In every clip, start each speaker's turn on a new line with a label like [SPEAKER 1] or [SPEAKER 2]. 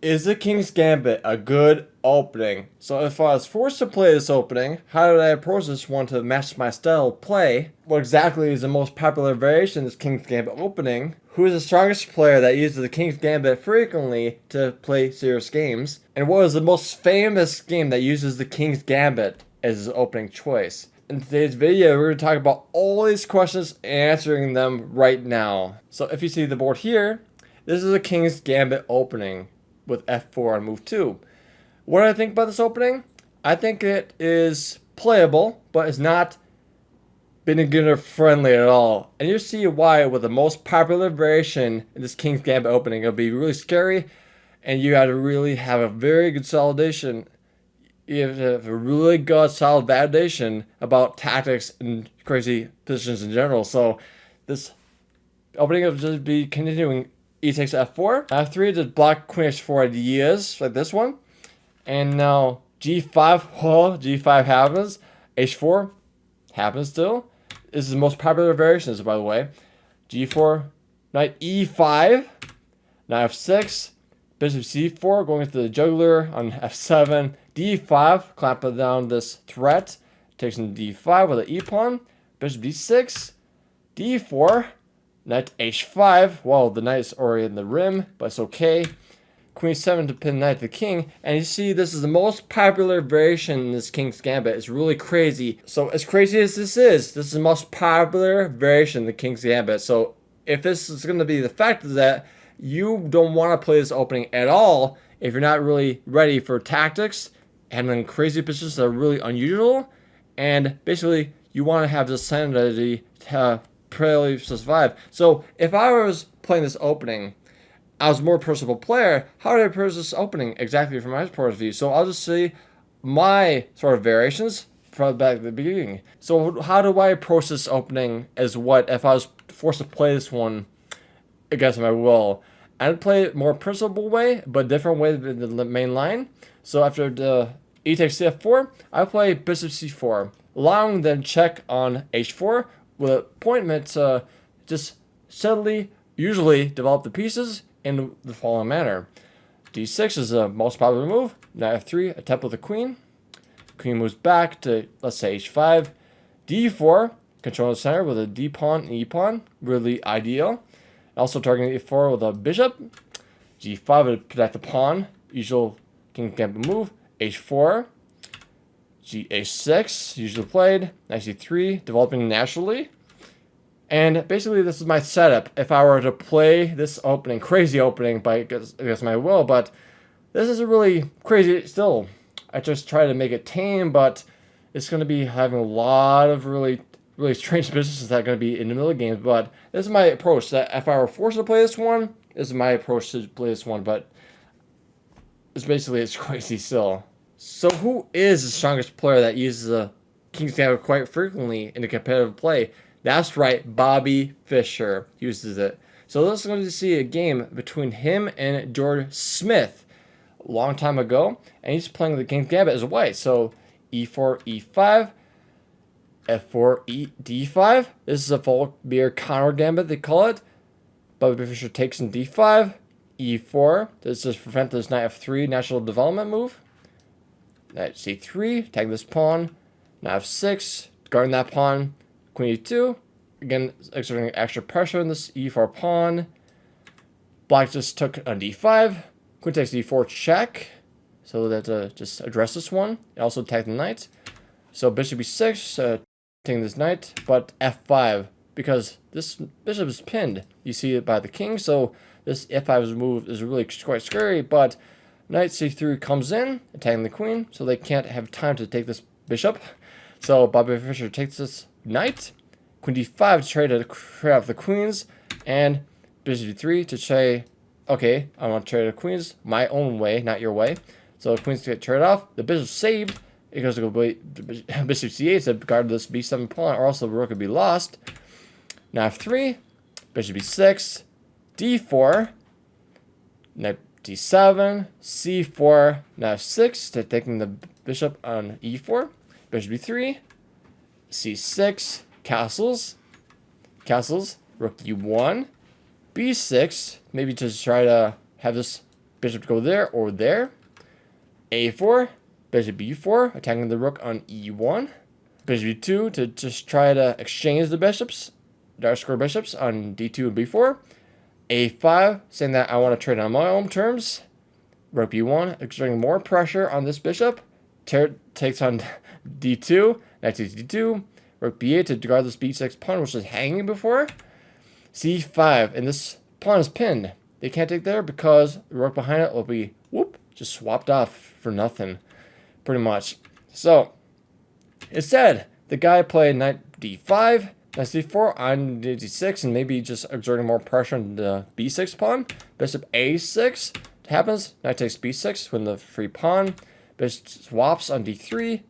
[SPEAKER 1] Is the King's Gambit a good opening? So if I was forced to play this opening, how did I approach this one to match my style of play? What exactly is the most popular variation of this King's Gambit opening? Who is the strongest player that uses the King's Gambit frequently to play serious games? And what is the most famous game that uses the King's Gambit as his opening choice? In today's video, we're going to talk about all these questions and answering them right now. So if you see the board here, this is the King's Gambit opening with f4 on move 2. What do I think about this opening? I think it is playable, but it's not beginner friendly at all. And you see why with the most popular variation in this King's Gambit opening. It'll be really scary, and you got to really have a very good solidation. You have to have a really good solid validation about tactics and crazy positions in general. So this opening will just be continuing. E takes f4. F3 to block queen h4 ideas like this one. And now g5. Oh, g5 happens. h4 happens still. This is the most popular variations, by the way. g4, knight e5, knight f6, bishop c4, going to the juggler on f7, d5, clamping down this threat, takes in d5 with an e pawn, bishop d6, d4, knight h5. Well, the knight is already in the rim, but it's okay. Queen 7 to pin knight to the king. And you see, this is the most popular variation in this King's Gambit. It's really crazy. So as crazy as this is the most popular variation in the King's Gambit. So if this is going to be the fact that you don't want to play this opening at all, if you're not really ready for tactics and then crazy positions that are really unusual, and basically you want to have the sanity to probably survive. So if I was playing this opening, I was a more personable player, how did I approach this opening exactly from my point of view? So I'll just see my sort of variations from back at the beginning. So how do I approach this opening as what if I was forced to play this one against my will? I'd play it more principled way, but different way than the main line. So after the e takes cf4, I play bishop c4, allowing them check on h4 with an appointment to just steadily, usually develop the pieces in the following manner. d6 is the most popular move. Knight f3, attempt with the queen. Queen moves back to, let's say, h5. d4, control the center with a d pawn and e pawn, really ideal. Also targeting e4 with a bishop. g5 to protect the pawn, usual King's Gambit move. h4, h6, usually played. Knight c3, developing naturally. And basically, this is my setup if I were to play this opening, crazy opening, by against my will. But this is a really crazy still. I just try to make it tame, but it's going to be having a lot of really strange businesses that are going to be in the middle of games. But this is my approach. That if I were forced to play this one, this is my approach to play this one. But it's crazy still. So who is the strongest player that uses the King's Gambit quite frequently in a competitive play? That's right, Bobby Fischer uses it. So let's go to see a game between him and George Smith a long time ago, and he's playing the King's Gambit as white. So e4, e5, f4, d5. This is a full beer counter gambit, they call it. Bobby Fischer takes in d5, e4. This is prevent this knight f3 natural development move. Knight c3, tag this pawn. Knight f6, guarding that pawn. Queen e2, again exerting extra pressure on this e4 pawn. Black just took on d5. Queen takes d4 check, so that just address this one. It also attack the knight. So bishop e6, taking this knight, but f5 because this bishop is pinned. You see it by the king, so this f5 move is really quite scary. But knight c3 comes in, attacking the queen, so they can't have time to take this bishop. So Bobby Fischer takes this knight, queen d5 to try to trade off the queens, and bishop d3 to say, okay, I want to trade the queens my own way, not your way. So the queens get traded off. The bishop's saved. It goes to go bishop c8 to guard this b7 pawn, or also the rook could be lost. Now f3, bishop b6, d4, knight d7, c4, now f6 to taking the bishop on e4, bishop b3, c6, castles, rook e1, b6, maybe to try to have this bishop to go there or there. A4, bishop B4, attacking the rook on E1. Bishop B2 to just try to exchange the bishops, dark square bishops on D2 and B4. A5, saying that I want to trade on my own terms. Rook B1, exerting more pressure on this bishop. Takes on D2, knight takes D2. Rook B8 to guard this B6 pawn, which was hanging before. C5, and this pawn is pinned. They can't take there because the rook behind it will be, whoop, just swapped off for nothing, pretty much. So, instead, the guy played knight D5, knight C4 on D6, and maybe just exerting more pressure on the B6 pawn. Bishop A6 happens, knight takes B6 with the free pawn. Bishop swaps on D3,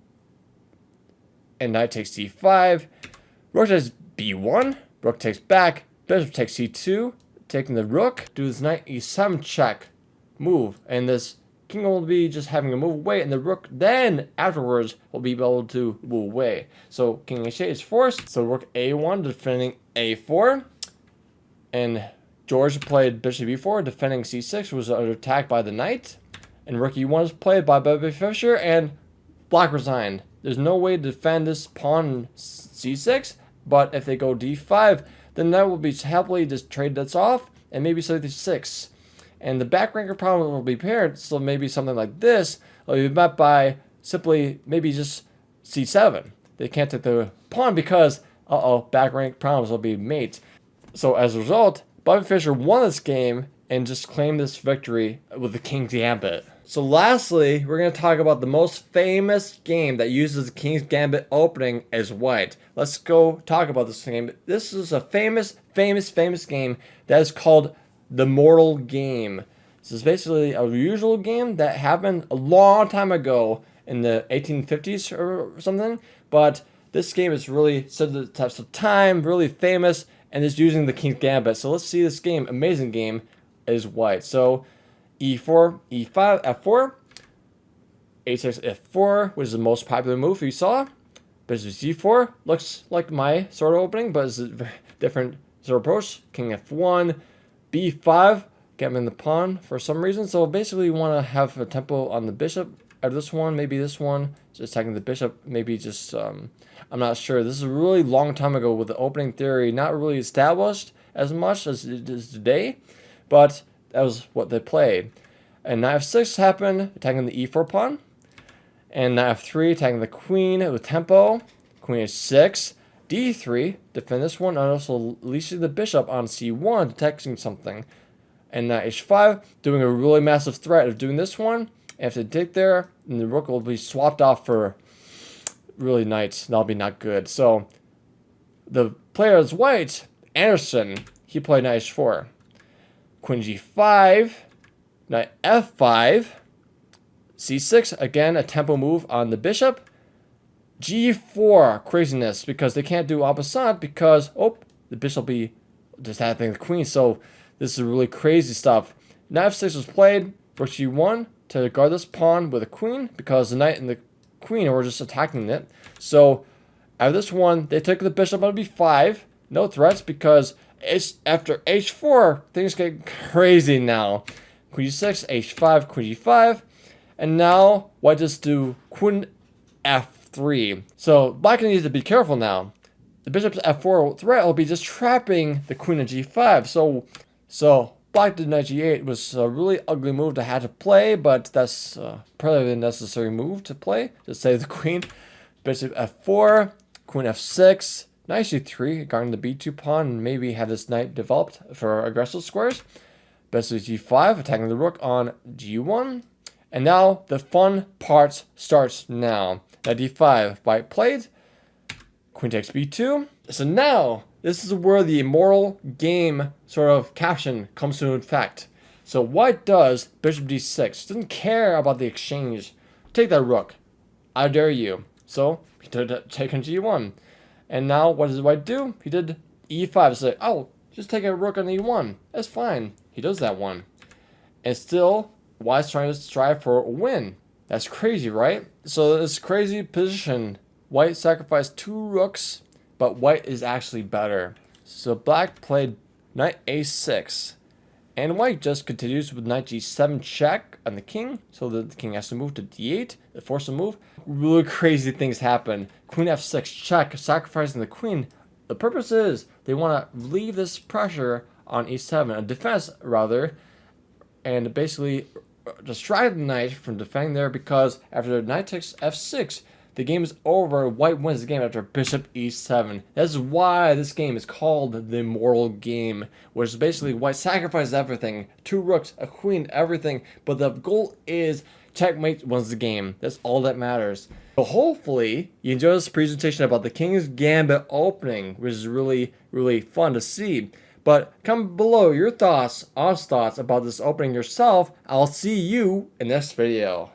[SPEAKER 1] and knight takes D5. Rook takes B1, rook takes back, bishop takes C2, taking the rook, do this knight E7 check move, and this king will be just having to move away, and the rook then afterwards will be able to move away. So king H8 is forced, so rook A1 defending A4, and George played bishop E4 defending C6, was under attack by the knight, and rook E1 is played by Bobby Fischer, and black resigned. There's no way to defend this pawn in C6, but if they go D5, then that will be happily just trade this off, and maybe C6. And the back ranker problem will be paired, so maybe something like this will be met by simply maybe just C7. They can't take the pawn because, back rank problems will be mates. So as a result, Bobby Fischer won this game and just claimed this victory with the King's Gambit. So lastly, we're going to talk about the most famous game that uses the King's Gambit opening as white. Let's go talk about this game. This is a famous game that is called the Mortal Game. This is basically a usual game that happened a long time ago in the 1850s or something, but this game is really stood the test of time, really famous, and is using the King's Gambit. So let's see this game, amazing game, is white. So E4, E5, F4, H6, F4, which is the most popular move you saw. Bishop C4 looks like my sort of opening, but it's a different sort of approach. King F1, B5, get him in the pawn for some reason. So basically you want to have a tempo on the bishop. Out of this one, maybe this one, just attacking the bishop, maybe just, I'm not sure. This is a really long time ago with the opening theory not really established as much as it is today, but that was what they played. And knight f6 happened, attacking the e4 pawn. And knight f3, attacking the queen with tempo. Queen h6, d3, defend this one, and also leashing the bishop on c1, detecting something. And knight h5, doing a really massive threat of doing this one. And if they dig there, then the rook will be swapped off for really knights. That'll be not good. So the player is white, Anderson, he played knight h4. Queen g5, knight f5, c6, again a tempo move on the bishop. g4, craziness, because they can't do en passant because, the bishop will be just having the queen. So this is really crazy stuff. Knight f6 was played, rook g1 to guard this pawn with a queen because the knight and the queen were just attacking it. So out of this one, they took the bishop on b5, no threats because after h4, things get crazy now. Queen g6, h5, queen g5, and now white just do queen f3. So black needs to be careful now. The bishop's f4 threat will be just trapping the queen at g5. So black did knight g8 was a really ugly move to have to play, but that's probably a necessary move to play to save the queen. Bishop f4, queen f6. Knight g3, guarding the b2 pawn, and maybe have this knight developed for aggressive squares. Bishop g5, attacking the rook on g1. And now the fun part starts now. Knight d5, white played. Queen takes b2. So now, this is where the Mortal Game sort of caption comes to effect. So white does bishop d6. Doesn't care about the exchange. Take that rook. I dare you. So he did take on g1. And now, what does white do? He did e5. So, just take a rook on e1. That's fine. He does that one. And still, white's trying to strive for a win. That's crazy, right? So, this crazy position. White sacrificed 2 rooks, but white is actually better. So, black played knight a6. And white just continues with knight g7 check on the king, so the king has to move to d8, force a move. Really crazy things happen. Queen f6 check, sacrificing the queen. The purpose is they want to relieve this pressure on e7, a defense rather, and basically distract the knight from defending there, because after knight takes f6, the game is over. White wins the game after bishop e7. That's why this game is called the immortal game, which is basically white sacrifices everything. 2 rooks, a queen, everything. But the goal is checkmate wins the game. That's all that matters. So hopefully you enjoy this presentation about the King's Gambit opening, which is really, really fun to see. But comment below your thoughts, honest thoughts about this opening yourself. I'll see you in this video.